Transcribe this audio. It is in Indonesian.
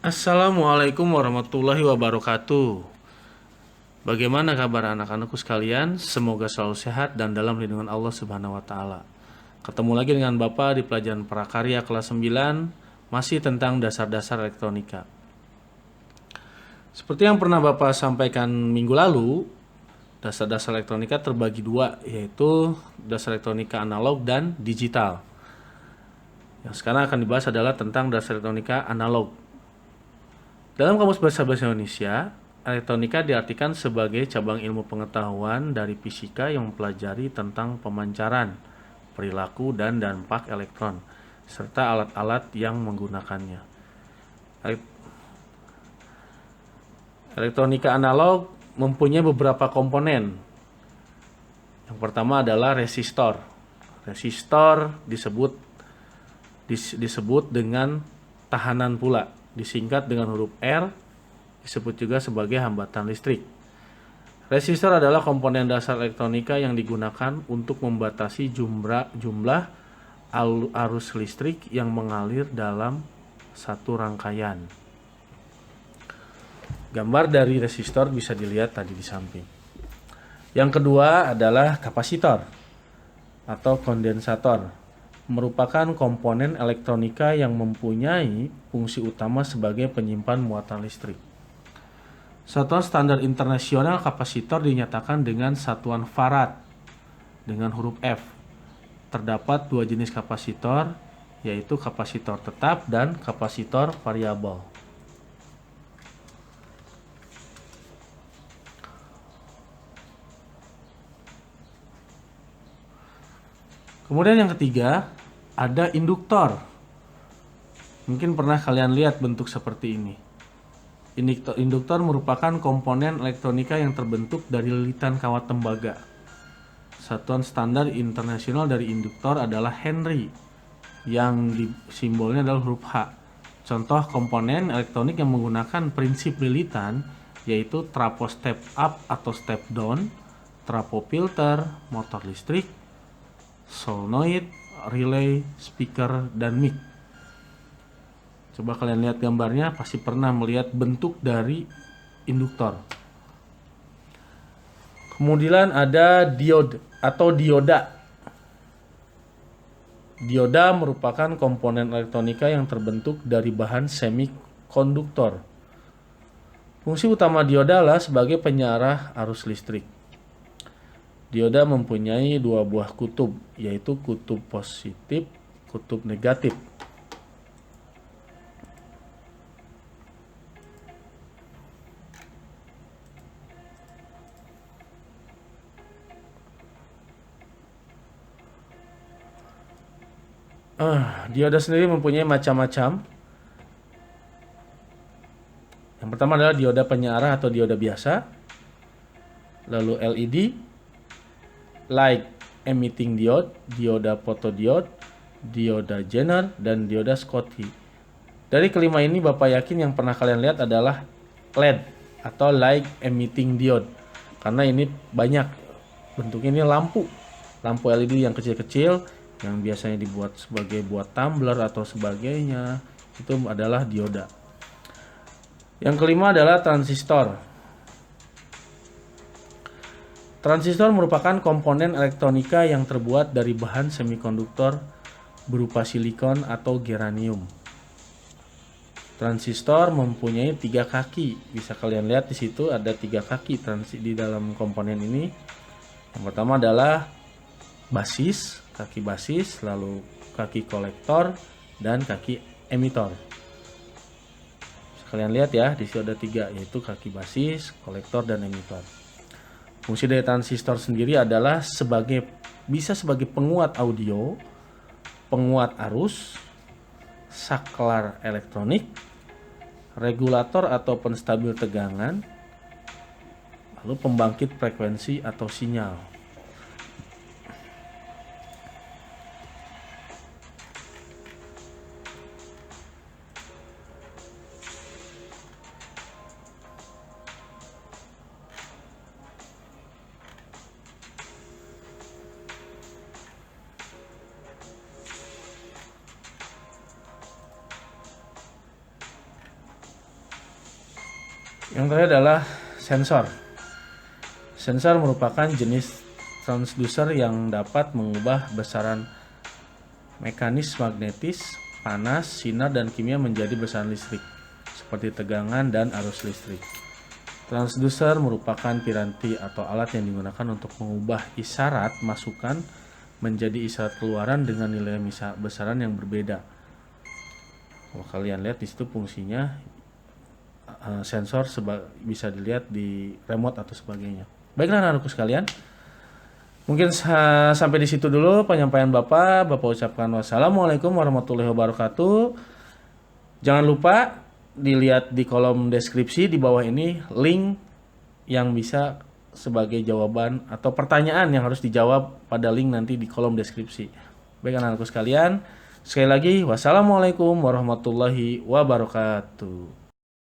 Assalamualaikum warahmatullahi wabarakatuh. Bagaimana kabar anak-anakku sekalian? Semoga selalu sehat dan dalam lindungan Allah Subhanahu wa taala. Ketemu lagi dengan Bapak di pelajaran prakarya kelas 9, masih tentang dasar-dasar elektronika. Seperti yang pernah Bapak sampaikan minggu lalu, dasar-dasar elektronika terbagi dua, yaitu dasar elektronika analog dan digital. Yang sekarang akan dibahas adalah tentang dasar elektronika analog. Dalam Kamus Bahasa Indonesia, elektronika diartikan sebagai cabang ilmu pengetahuan dari fisika yang mempelajari tentang pemancaran, perilaku, dan dampak elektron, serta alat-alat yang menggunakannya. Elektronika analog mempunyai beberapa komponen. Yang pertama adalah resistor. Resistor disebut dengan tahanan pula, disingkat dengan huruf R, disebut juga sebagai hambatan listrik. Resistor adalah komponen dasar elektronika yang digunakan untuk membatasi jumlah arus listrik yang mengalir dalam satu rangkaian. Gambar dari resistor bisa dilihat tadi di samping. Yang kedua adalah kapasitor atau kondensator. Merupakan komponen elektronika yang mempunyai fungsi utama sebagai penyimpan muatan listrik. Satuan standar internasional kapasitor dinyatakan dengan satuan farad dengan huruf F. Terdapat dua jenis kapasitor, yaitu kapasitor tetap dan kapasitor variabel. Kemudian yang ketiga, ada induktor. Mungkin pernah kalian lihat bentuk seperti ini. Induktor merupakan komponen elektronika yang terbentuk dari lilitan kawat tembaga. Satuan standar internasional dari induktor adalah Henry, yang simbolnya adalah huruf H. Contoh komponen elektronik yang menggunakan prinsip lilitan yaitu trapo step up atau step down, trapo filter, motor listrik, solenoid, relay, speaker, dan mic. Coba kalian lihat gambarnya, pasti pernah melihat bentuk dari induktor. Kemudian ada diode atau dioda. Dioda merupakan komponen elektronika yang terbentuk dari bahan semikonduktor. Fungsi utama dioda adalah sebagai penyarah arus listrik. Dioda mempunyai dua buah kutub, yaitu kutub positif, kutub negatif. Dioda sendiri mempunyai macam-macam. Yang pertama adalah dioda penyarah atau dioda biasa, lalu LED, light emitting diode, dioda photodiode, dioda Zener, dan dioda Schottky. Dari kelima ini Bapak yakin yang pernah kalian lihat adalah LED atau light emitting diode, karena ini banyak bentuknya. Ini lampu LED yang kecil-kecil yang biasanya dibuat sebagai buat tumbler atau sebagainya, itu adalah dioda. Yang kelima adalah transistor. Transistor merupakan komponen elektronika yang terbuat dari bahan semikonduktor berupa silikon atau germanium. Transistor mempunyai 3 kaki. Bisa kalian lihat di situ ada 3 kaki di dalam komponen ini. Yang pertama adalah basis, kaki basis, lalu kaki kolektor, dan kaki emitor. Bisa kalian lihat ya, di situ ada 3, yaitu kaki basis, kolektor, dan emitor. Fungsi dari transistor sendiri adalah bisa sebagai penguat audio, penguat arus, saklar elektronik, regulator atau penstabil tegangan, lalu pembangkit frekuensi atau sinyal. Yang terakhir adalah sensor. Sensor merupakan jenis transducer yang dapat mengubah besaran mekanis magnetis, panas, sinar, dan kimia menjadi besaran listrik, seperti tegangan dan arus listrik. Transducer merupakan piranti atau alat yang digunakan untuk mengubah isyarat masukan menjadi isyarat keluaran dengan nilai besaran yang berbeda. Kalau kalian lihat di situ fungsinya sensor bisa dilihat di remote atau sebagainya. Baiklah anak-anakku sekalian, mungkin sampai di situ dulu penyampaian Bapak. Bapak ucapkan wassalamualaikum warahmatullahi wabarakatuh. Jangan lupa dilihat di kolom deskripsi di bawah ini link yang bisa sebagai jawaban atau pertanyaan yang harus dijawab pada link nanti di kolom deskripsi. Baik anak-anakku sekalian, sekali lagi wassalamualaikum warahmatullahi wabarakatuh.